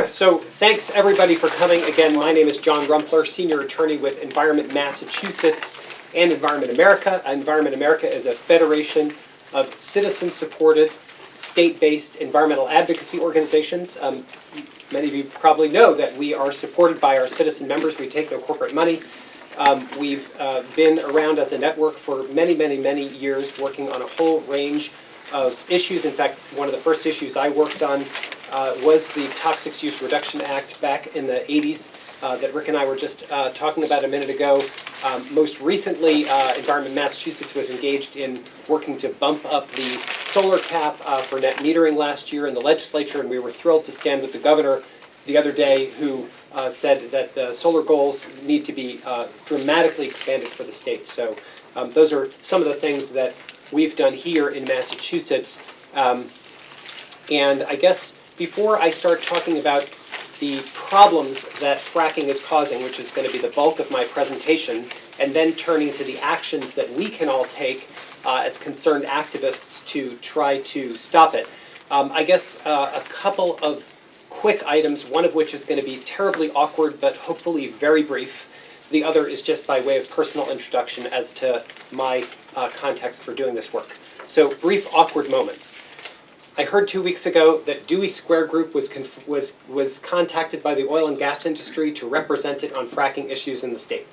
So thanks everybody for coming. Again, my name is John Rumpler, Senior Attorney with Environment Massachusetts and Environment America. Environment America is a federation of citizen-supported, state-based environmental advocacy organizations. Many of you probably know that we are supported by our citizen members. We take no corporate money. We've been around as a network for many, many, many years, working on a whole range of issues. In fact, one of the first issues I worked on was the Toxics Use Reduction Act back in the 80s that Rick and I were just talking about a minute ago. Most recently, Environment Massachusetts was engaged in working to bump up the solar cap for net metering last year in the legislature, and we were thrilled to stand with the governor the other day who said that the solar goals need to be dramatically expanded for the state. So those are some of the things that we've done here in Massachusetts. And I guess before I start talking about the problems that fracking is causing, which is going to be the bulk of my presentation, and then turning to the actions that we can all take as concerned activists to try to stop it. I guess a couple of quick items, one of which is going to be terribly awkward but hopefully very brief. The other is just by way of personal introduction as to my context for doing this work. So, brief awkward moment. I heard 2 weeks ago that Dewey Square Group was contacted by the oil and gas industry to represent it on fracking issues in the state.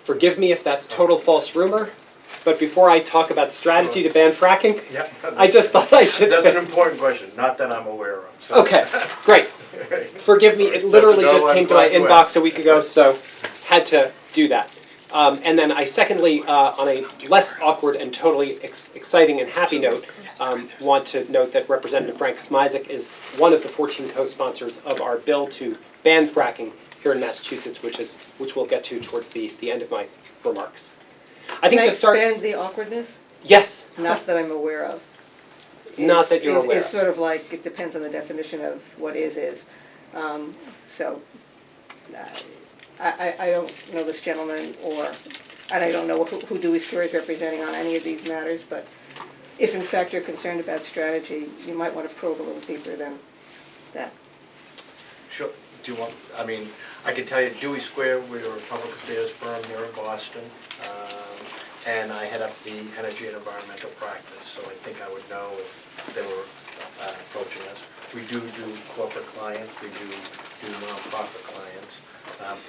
Forgive me if that's total false rumor, but before I talk about strategy to ban fracking, I just thought I should That's say. an important question, not that I'm aware of. So. Okay, great. Forgive me, it literally just came to my inbox a week ago, so had to do that. And then I secondly, on a less awkward and totally exciting and happy note, want to note that Representative Frank Smizek is one of the 14 co-sponsors of our bill to ban fracking here in Massachusetts, which we'll get to towards the end of my remarks. I think Can I to start, expand the awkwardness? yes. Not that I'm aware of. Not that you're aware It's of. sort of like, it depends on the definition of what is. So, I don't know this gentleman and I don't know who Dewey Square is representing on any of these matters, but if in fact you're concerned about strategy, you might want to probe a little deeper than that. Sure. Do you want, I mean, I can tell you Dewey Square, we're a public affairs firm here in Boston, and I head up the energy and environmental practice, so I think I would know if they were approaching us. We do corporate clients, we do nonprofit clients.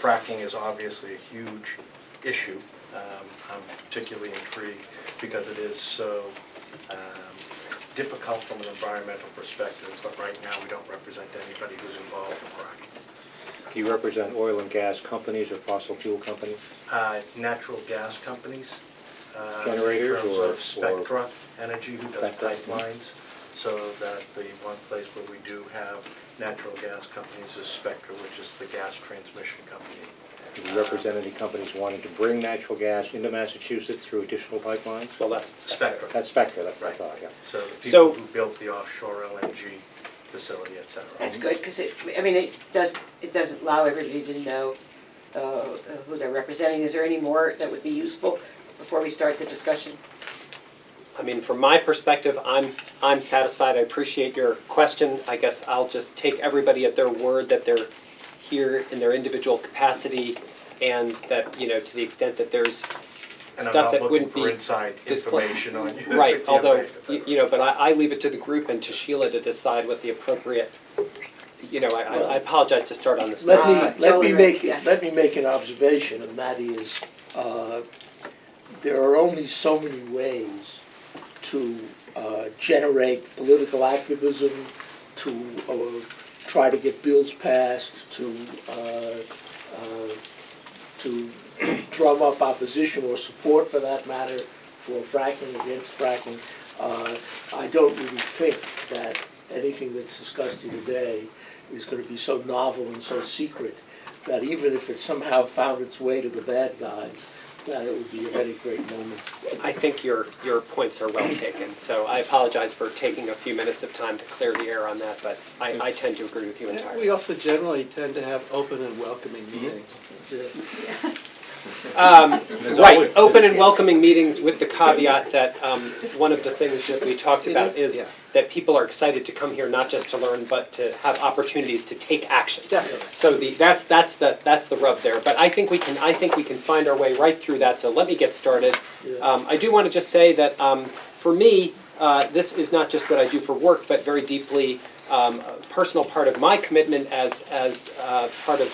Fracking is obviously a huge issue. I'm particularly intrigued because it is so difficult from an environmental perspective, but right now we don't represent anybody who's involved in fracking. Do you represent oil and gas companies or fossil fuel companies? Natural gas companies. Generators in terms or of Spectra Energy, who does Spectra, pipelines. So that the one place where we do have natural gas companies is Spectra, which is the gas transmission company. Do you represent any companies wanting to bring natural gas into Massachusetts through additional pipelines? Well, that's Spectra. That's Spectra, that's what I Right. thought, yeah. So the people So- who built the offshore LNG facility, et cetera. That's good, because it doesn't allow everybody to know who they're representing. Is there any more that would be useful before we start the discussion? I mean, from my perspective, I'm satisfied. I appreciate your question. I guess I'll just take everybody at their word that they're here in their individual capacity, and that, you know, to the extent that there's And stuff that I'm not looking wouldn't for be inside disclosed. information on you. Right, Yeah, although, right. you know, but I leave it to the group and to Sheila to decide what the appropriate, you know, I apologize to start on this. Let totally right, yeah. me make an observation, and that is, there are only so many ways to generate political activism, to try to get bills passed, to drum up opposition or support, for that matter, for fracking, against fracking. I don't really think that anything that's discussed here today is going to be so novel and so secret that even if it somehow found its way to the bad guys, that it would be a very great moment. I think your points are well taken, so I apologize for taking a few minutes of time to clear the air on that, but I tend to agree with you entirely. We also generally tend to have open and welcoming meetings. Right, open and welcoming meetings with the caveat that one of the things that we talked about is that people are excited to come here not just to learn, but to have opportunities to take action. Definitely. So that's the rub there. But I think we can find our way right through that. So let me get started. I do want to just say that for me, this is not just what I do for work, but very deeply a personal part of my commitment as part of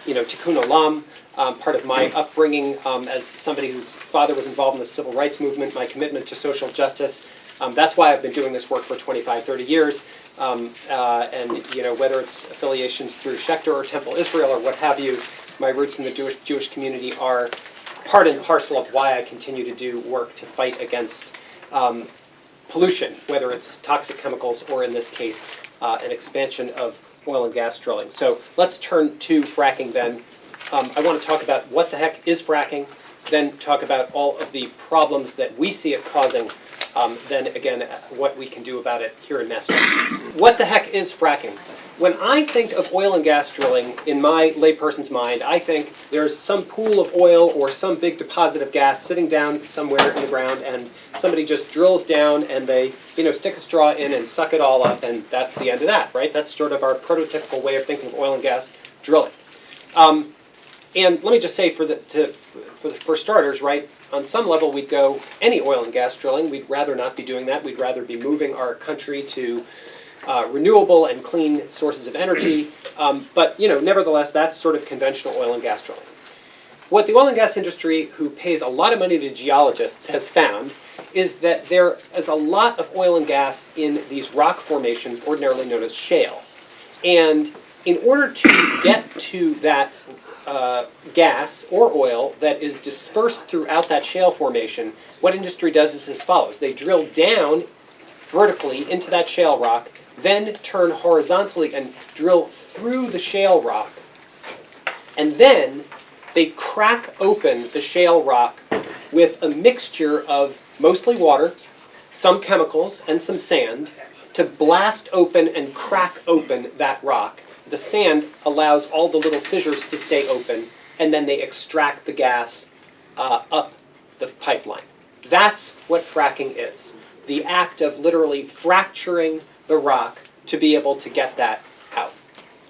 Tikkun Olam. Part of my upbringing as somebody whose father was involved in the civil rights movement, my commitment to social justice. That's why I've been doing this work for 25, 30 years. And whether it's affiliations through Schechter or Temple Israel or what have you, my roots in the Jewish community are part and parcel of why I continue to do work to fight against pollution, whether it's toxic chemicals or in this case, an expansion of oil and gas drilling. So let's turn to fracking then. I want to talk about what the heck is fracking, then talk about all of the problems that we see it causing, then again, what we can do about it here in Massachusetts. What the heck is fracking? When I think of oil and gas drilling, in my layperson's mind, I think there's some pool of oil or some big deposit of gas sitting down somewhere in the ground, and somebody just drills down and they, stick a straw in and suck it all up, and that's the end of that, right? That's sort of our prototypical way of thinking of oil and gas drilling. And let me just say, for starters, right, on some level we'd go any oil and gas drilling. We'd rather not be doing that. We'd rather be moving our country to renewable and clean sources of energy. But nevertheless, that's sort of conventional oil and gas drilling. What the oil and gas industry, who pays a lot of money to geologists, has found is that there is a lot of oil and gas in these rock formations, ordinarily known as shale. And in order to get to that gas or oil that is dispersed throughout that shale formation, what industry does is as follows. They drill down vertically into that shale rock, then turn horizontally and drill through the shale rock, and then they crack open the shale rock with a mixture of mostly water, some chemicals, and some sand to blast open and crack open that rock. The sand allows all the little fissures to stay open, and then they extract the gas up the pipeline. That's what fracking is. The act of literally fracturing the rock to be able to get that out.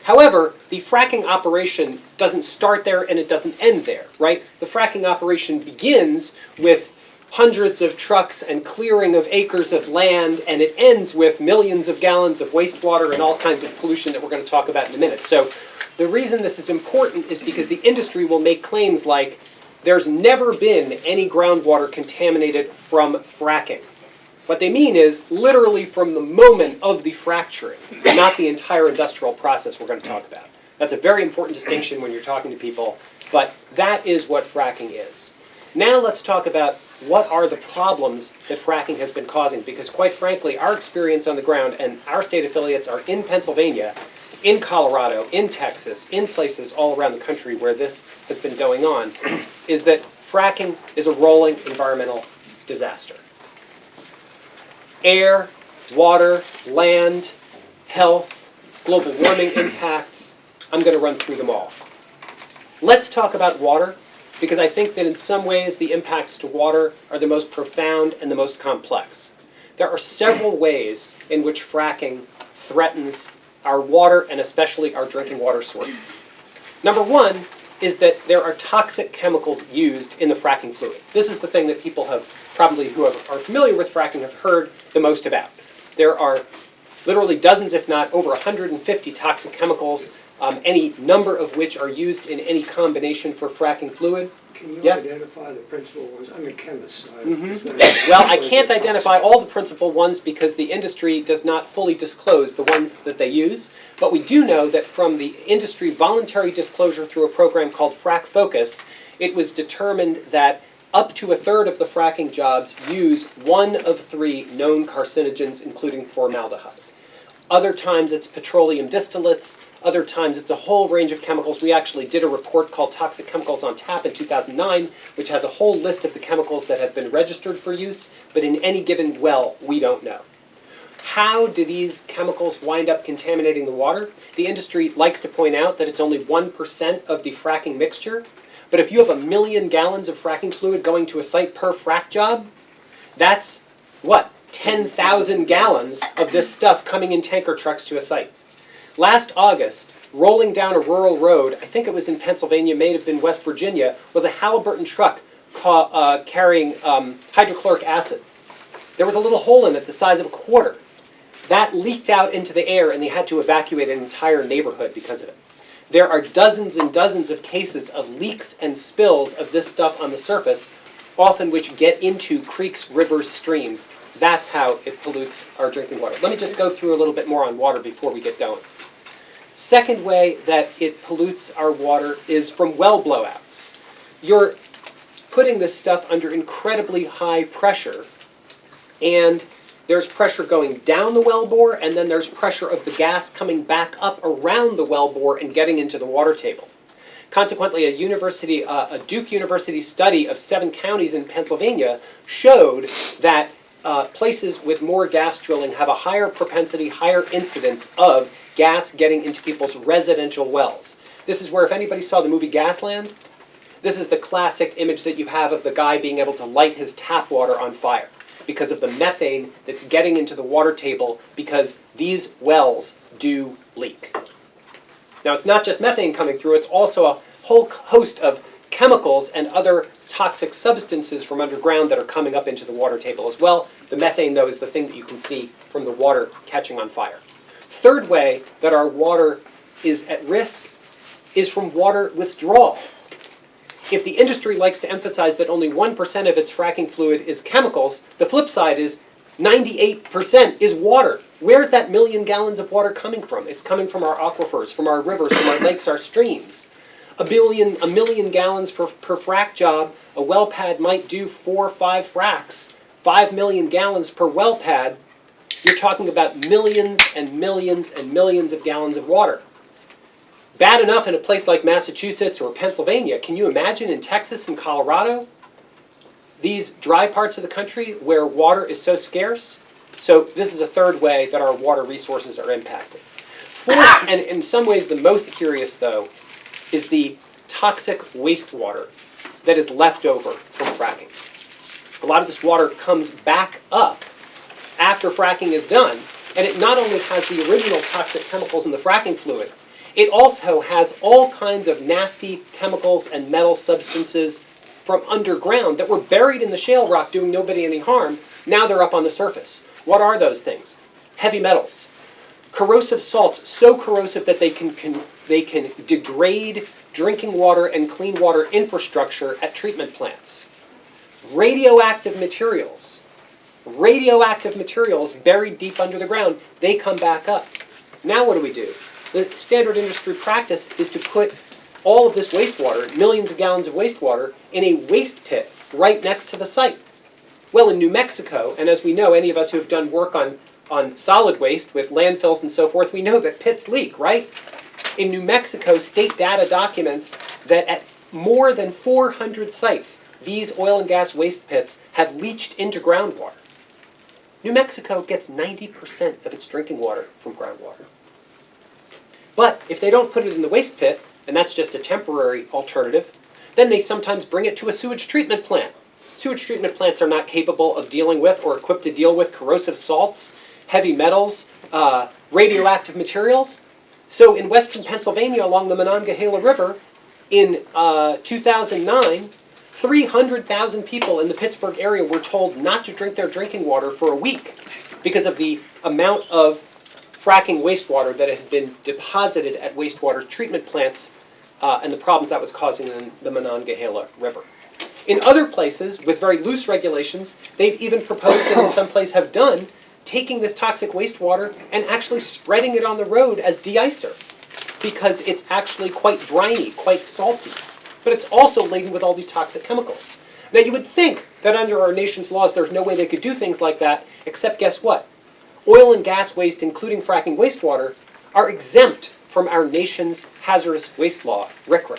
However, the fracking operation doesn't start there and it doesn't end there, right? The fracking operation begins with hundreds of trucks and clearing of acres of land, and it ends with millions of gallons of wastewater and all kinds of pollution that we're going to talk about in a minute. So the reason this is important is because the industry will make claims like there's never been any groundwater contaminated from fracking. What they mean is literally from the moment of the fracturing, not the entire industrial process we're going to talk about. That's a very important distinction when you're talking to people, but that is what fracking is. Now let's talk about what are the problems that fracking has been causing, because quite frankly, our experience on the ground, and our state affiliates are in Pennsylvania, in Colorado, in Texas, in places all around the country where this has been going on, is that fracking is a rolling environmental disaster. Air, water, land, health, global warming impacts, I'm going to run through them all. Let's talk about water, because I think that in some ways the impacts to water are the most profound and the most complex. There are several ways in which fracking threatens our water and especially our drinking water sources. Number one is that there are toxic chemicals used in the fracking fluid. This is the thing that people have probably, who are familiar with fracking, have heard the most about. There are literally dozens, if not over 150 toxic chemicals, any number of which are used in any combination for fracking fluid. Can you Yes? identify the principal ones? I'm a chemist. So Well, I can't identify all the principal ones because the industry does not fully disclose the ones that they use, but we do know that from the industry voluntary disclosure through a program called Frack Focus, it was determined that up to a third of the fracking jobs use one of three known carcinogens, including formaldehyde. Other times it's petroleum distillates, other times it's a whole range of chemicals. We actually did a report called Toxic Chemicals on Tap in 2009, which has a whole list of the chemicals that have been registered for use, but in any given well, we don't know. How do these chemicals wind up contaminating the water? The industry likes to point out that it's only 1% of the fracking mixture. But if you have 1 million gallons of fracking fluid going to a site per frack job, that's what? 10,000 gallons of this stuff coming in tanker trucks to a site. Last August, rolling down a rural road, I think it was in Pennsylvania, may have been West Virginia, was a Halliburton truck carrying hydrochloric acid. There was a little hole in it the size of a quarter. That leaked out into the air and they had to evacuate an entire neighborhood because of it. There are dozens and dozens of cases of leaks and spills of this stuff on the surface, often which get into creeks, rivers, streams. That's how it pollutes our drinking water. Let me just go through a little bit more on water before we get going. Second way that it pollutes our water is from well blowouts. You're putting this stuff under incredibly high pressure, and there's pressure going down the well bore, and then there's pressure of the gas coming back up around the well bore and getting into the water table. Consequently, a Duke University study of 7 counties in Pennsylvania showed that places with more gas drilling have a higher propensity, higher incidence of gas getting into people's residential wells. This is where, if anybody saw the movie Gasland, this is the classic image that you have of the guy being able to light his tap water on fire because of the methane that's getting into the water table because these wells do leak. Now, it's not just methane coming through, it's also a whole host of chemicals and other toxic substances from underground that are coming up into the water table as well. The methane, though, is the thing that you can see from the water catching on fire. Third way that our water is at risk is from water withdrawals. If the industry likes to emphasize that only 1% of its fracking fluid is chemicals, the flip side is 98% is water. Where's that 1 million gallons of water coming from? It's coming from our aquifers, from our rivers, from our lakes, our streams. A million gallons per frack job. A well pad might do 4 or 5 fracks. 5 million gallons per well pad. You're talking about millions and millions and millions of gallons of water. Bad enough in a place like Massachusetts or Pennsylvania. Can you imagine in Texas and Colorado? These dry parts of the country where water is so scarce. So this is a third way that our water resources are impacted. Fourth, and in some ways the most serious though, is the toxic wastewater that is left over from fracking. A lot of this water comes back up after fracking is done, and it not only has the original toxic chemicals in the fracking fluid, it also has all kinds of nasty chemicals and metal substances from underground that were buried in the shale rock doing nobody any harm. Now they're up on the surface. What are those things? Heavy metals. Corrosive salts, so corrosive that they can degrade drinking water and clean water infrastructure at treatment plants. Radioactive materials. Radioactive materials buried deep under the ground, they come back up. Now what do? The standard industry practice is to put all of this wastewater, millions of gallons of wastewater, in a waste pit right next to the site. Well, in New Mexico, and as we know, any of us who have done work on solid waste with landfills and so forth, we know that pits leak, right? In New Mexico, state data documents that at more than 400 sites, these oil and gas waste pits have leached into groundwater. New Mexico gets 90% of its drinking water from groundwater. But if they don't put it in the waste pit, and that's just a temporary alternative, then they sometimes bring it to a sewage treatment plant. Sewage treatment plants are not capable of dealing with or equipped to deal with corrosive salts, heavy metals, radioactive materials. So in western Pennsylvania along the Monongahela River, in 2009, 300,000 people in the Pittsburgh area were told not to drink their drinking water for a week because of the amount of fracking wastewater that had been deposited at wastewater treatment plants and the problems that was causing in the Monongahela River. In other places, with very loose regulations, they've even proposed, and in some places have done, taking this toxic wastewater and actually spreading it on the road as de-icer, because it's actually quite briny, quite salty. But it's also laden with all these toxic chemicals. Now you would think that under our nation's laws there's no way they could do things like that, except guess what? Oil and gas waste, including fracking wastewater, are exempt from our nation's hazardous waste law, RCRA.